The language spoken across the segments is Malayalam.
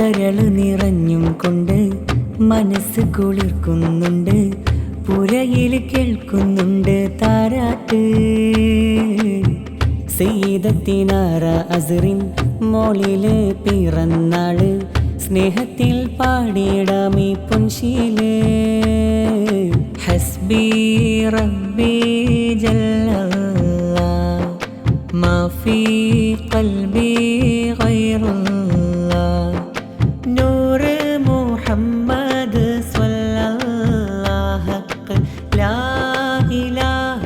കരള് നിറഞ്ഞും കൊണ്ട് മനസ്സ് കുളിർക്കുന്നുണ്ട്, പുരയിൽ കേൾക്കുന്നുണ്ട് താരാട്ട്. സയ്യിദത്തിനാറ അസ്റിൻ മോളില് പിറന്നാള്, സ്നേഹത്തിൽ പാടിയിടാമീ പൊൻശീല്. ഹസ്ബി റബ്ബി ജല്ലല്ലാഹ് മാ ഫീ ഖൽബി ഗൈറുല്ലാഹ്, നൂറ് മുഹമ്മദ് സ്വല്ലല്ലാഹ് ഹഖ് ലാ ഇലാഹ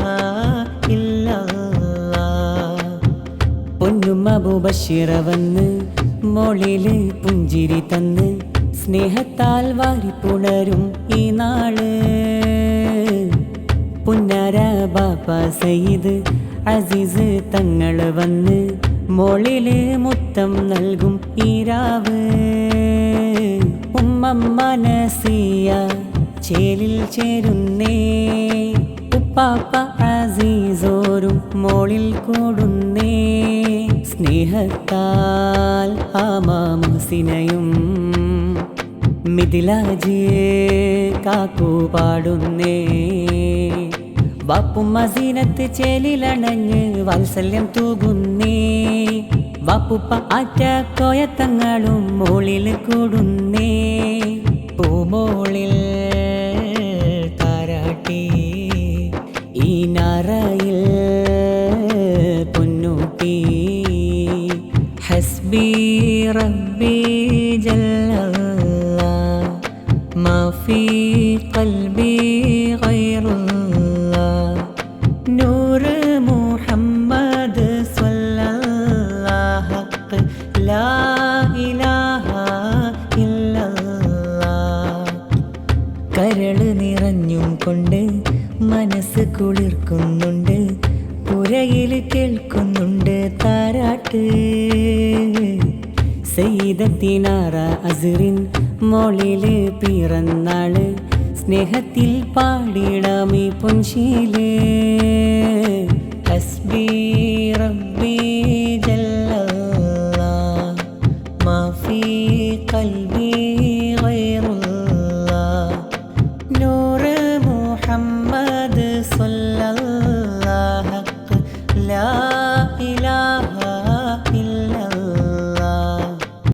ഇല്ലല്ലാഹ്. പൊന്നും അബൂബശീറ വന്ന് മോളില് പുഞ്ചിരി തന്ന്, സ്നേഹത്താൽ വാരിപ്പുണരും ഈ നാള്. പുന്നാര ബാപ്പ സയ്യിദ് അസീസ് തങ്ങള് വന്ന് മോളില് മുത്തം നൽകും ഈ രാവ്. ഉമ്മമ്മ നസിയ ചേലിൽ ചേരുന്നേ, ഉപ്പാപ്പ അസീസോരും മോളിൽ കൂടുന്നേ. സ്നേഹത്താൽ ആമാമുസിനയും മിഥിലാജ് കാക്കു പാടുന്നേ. വാപ്പും മസീനത്ത് ചേലിലണഞ്ഞ് വാത്സല്യം തൂകുന്നേ. വാപ്പുപ്പ ആറ്റ കോയത്തങ്ങളും മോളിൽ കൂടുന്നേ. പൂമോളിൽ താരാട്ടി ഈ നാറയിൽ പൊന്നൂട്ടി. ഹസ്ബി റബ്ബി ജല്ലല്ലാഹ് മാ ഫീ ഖൽബി ഗൈറുല്ലാഹ്, നൂറ് മുഹമ്മദ് സ്വല്ലല്ലാഹ് ഹഖ് ലാ ഇലാഹ ഇല്ലല്ലാഹ്. കരള് നിറഞ്ഞും കൊണ്ട് മനസ്സ് കുളിർക്കുന്നുണ്ട്, പുരയിൽ കേൾക്കുന്നുണ്ട് താരാട്ട്. സയ്യിദത്തിനാറ അസ്റിൻ മോളില് പിറന്നാള്, സ്നേഹത്തിൽ പാടിടാമീ പൊൻശീല്. ഹസ്ബി റബ്ബി